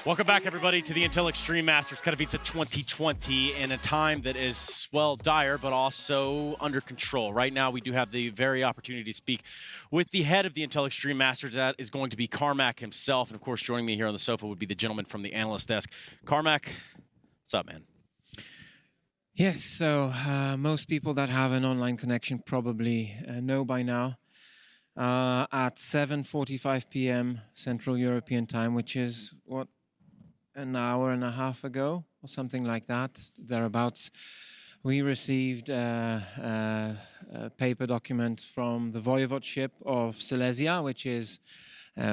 Welcome back, everybody, to the Intel Extreme Masters Katowice 2020 in a time that is, well, dire, but also under control. Right now, we do have the very opportunity to speak with the head of the Intel Extreme Masters. That is going to be Carmack himself. And, of course, joining me here on the sofa would be the gentleman from the analyst desk. Carmack, what's up, man? Yes, so most people that have an online connection probably know by now. At 7:45 p.m. Central European Time, which is, what, an hour and a half ago or something like that, thereabouts, we received a paper document from the Voivodeship of Silesia, which is,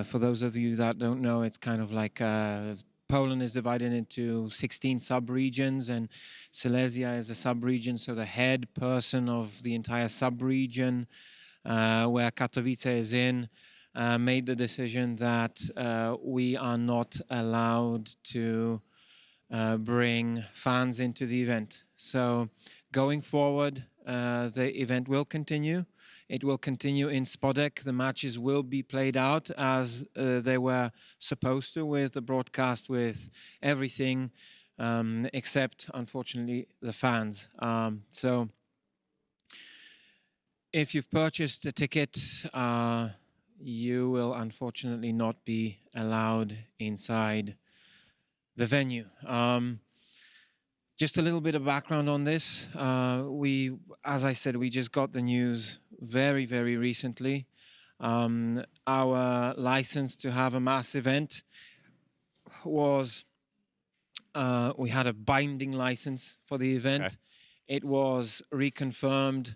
for those of you that don't know, it's kind of like Poland is divided into 16 sub-regions, and Silesia is the sub-region, so the head person of the entire sub-region where Katowice is in, made the decision that we are not allowed to bring fans into the event. So going forward, the event will continue. It will continue in Spodek. The matches will be played out as they were supposed to, with the broadcast, with everything, except, unfortunately, the fans. So if you've purchased a ticket, you will unfortunately not be allowed inside the venue. Just a little bit of background on this. As I said, we just got the news very, very recently. Our license to have a mass event was, we had a binding license for the event. Okay. It was reconfirmed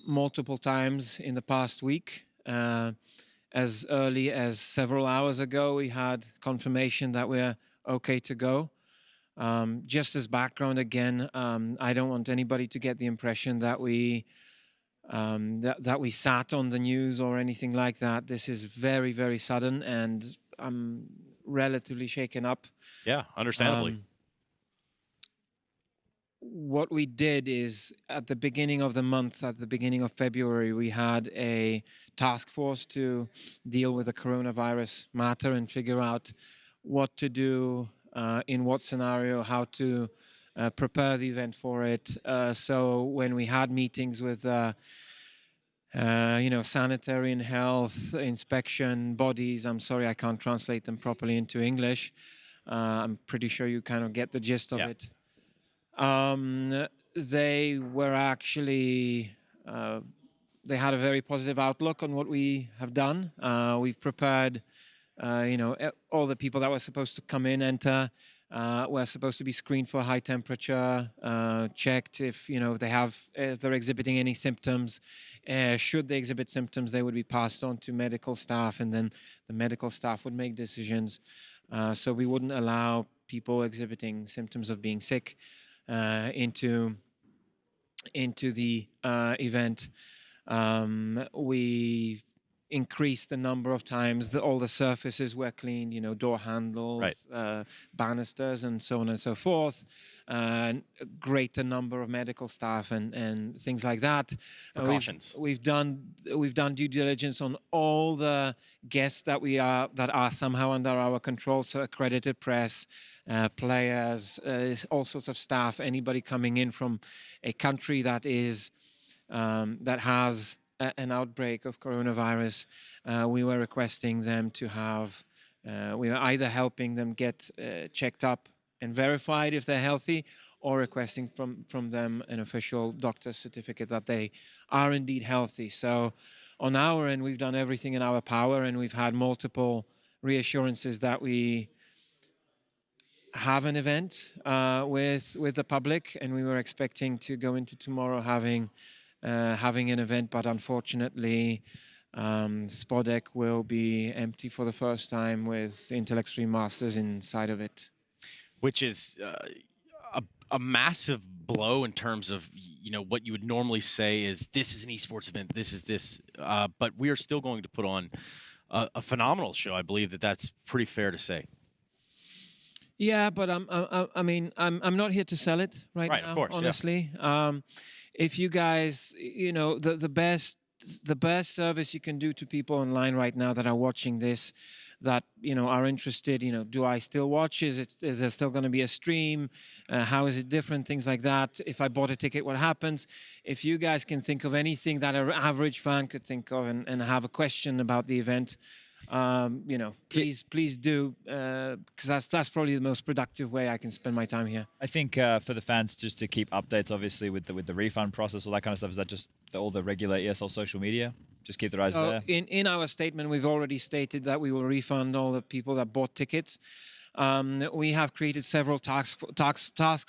multiple times in the past week. As early as several hours ago, we had confirmation that we're okay to go. Just as background again, I don't want anybody to get the impression that we sat on the news or anything like that. This is very, very sudden, and I'm relatively shaken up. Yeah, understandably. What we did is, at the beginning of the month, at the beginning of February, we had a task force to deal with the coronavirus matter and figure out what to do, in what scenario, how to prepare the event for it. So when we had meetings with sanitary and health inspection bodies, I'm sorry I can't translate them properly into English. I'm pretty sure you kind of get the gist of it. They were actually, they had a very positive outlook on what we have done. We've prepared, all the people that were supposed to come in, enter, were supposed to be screened for high temperature, checked if they're exhibiting any symptoms. Should they exhibit symptoms, they would be passed on to medical staff, and then the medical staff would make decisions. So we wouldn't allow people exhibiting symptoms of being sick into the event. We increased the number of times that all the surfaces were cleaned, door handles, right, banisters, and so on and so forth. A greater number of medical staff and things like that. Precautions. We've done due diligence on all the guests that are somehow under our control. So accredited press, players, all sorts of staff. Anybody coming in from a country that is that has an outbreak of coronavirus, we were requesting them to have, we were either helping them get checked up and verified if they're healthy, or requesting from them an official doctor's certificate that they are indeed healthy. So on our end, we've done everything in our power, and we've had multiple reassurances that we have an event with the public, and we were expecting to go into tomorrow having an event, but unfortunately Spodek will be empty for the first time with Intel Extreme Masters inside of it. Which is a massive blow in terms of, what you would normally say is this is an esports event, this is this, but we are still going to put on a phenomenal show. I believe that's pretty fair to say. Yeah, but I'm not here to sell it right now, of course, honestly. Yeah. If you guys, the best service you can do to people online right now that are watching this, that are interested. Do I still watch? Is there still going to be a stream? How is it different? Things like that. If I bought a ticket, what happens? If you guys can think of anything that an average fan could think of and have a question about the event, please do, because that's probably the most productive way I can spend my time here. I think for the fans, just to keep updates, obviously with the refund process, all that kind of stuff. Is that just all the regular ESL social media? Just keep their eyes there. In our statement, we've already stated that we will refund all the people that bought tickets. We have created several task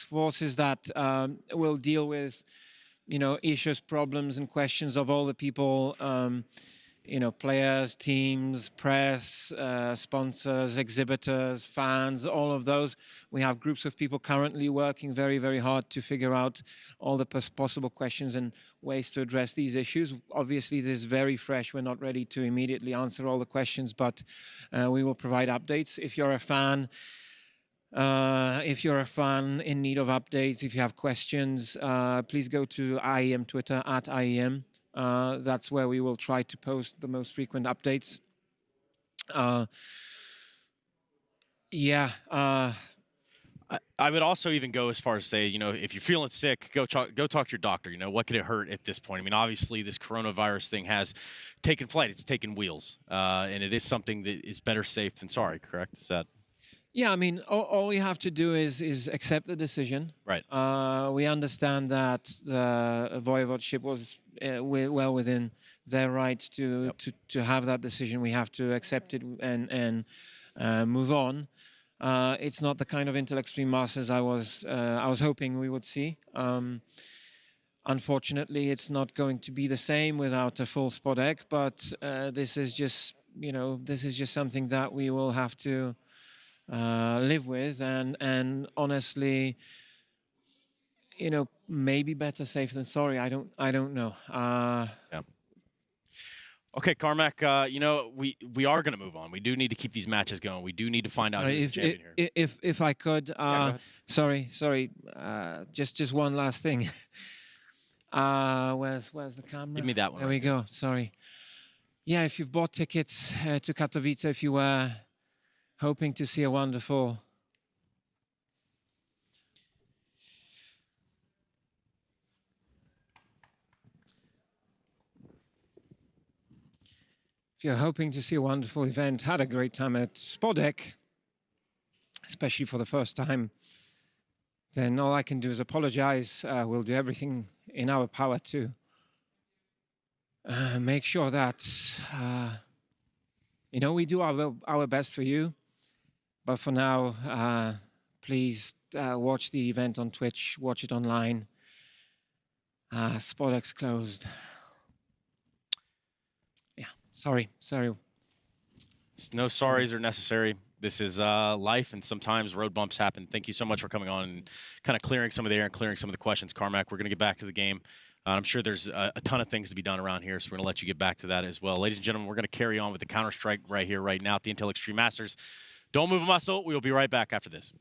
forces that will deal with issues, problems, and questions of all the people. Players, teams, press, sponsors, exhibitors, fans, all of those. We have groups of people currently working very, very hard to figure out all the possible questions and ways to address these issues. Obviously, this is very fresh. We're not ready to immediately answer all the questions, but we will provide updates. If you're a fan, in need of updates, if you have questions, please go to IEM Twitter at IEM. That's where we will try to post the most frequent updates. I would also even go as far as say, if you're feeling sick, go talk to your doctor. What could it hurt at this point? I mean, obviously, this coronavirus thing has taken flight. It's taken wheels, and it is something that is better safe than sorry. Correct? Is that? Yeah, I mean, all we have to do is accept the decision. Right. We understand that the voivodeship was well within their right to have that decision. We have to accept it and move on. It's not the kind of Intel Extreme Masters I was hoping we would see. Unfortunately, it's not going to be the same without a full Spodek. But this is just something that we will have to live with, and honestly, maybe better safe than sorry. I don't know. Yeah. Okay, Carmack. We are going to move on. We do need to keep these matches going. We do need to find out who's the champion here. If I could, sorry. Just one last thing. Where's the camera? Give me that one. There we go. Sorry. Yeah, if you've bought tickets to Katowice, if you were hoping to see a wonderful event, had a great time at Spodek, especially for the first time, then all I can do is apologize. We'll do everything in our power to make sure that we do our best for you. But for now, please watch the event on Twitch, watch it online. Spodek's closed. Yeah, sorry. No sorries are necessary. This is life, and sometimes road bumps happen. Thank you so much for coming on and kind of clearing some of the air and clearing some of the questions, Carmack. We're going to get back to the game. I'm sure there's a ton of things to be done around here, so we're going to let you get back to that as well. Ladies and gentlemen, we're going to carry on with the Counter-Strike right here, right now at the Intel Extreme Masters. Don't move a muscle. We will be right back after this.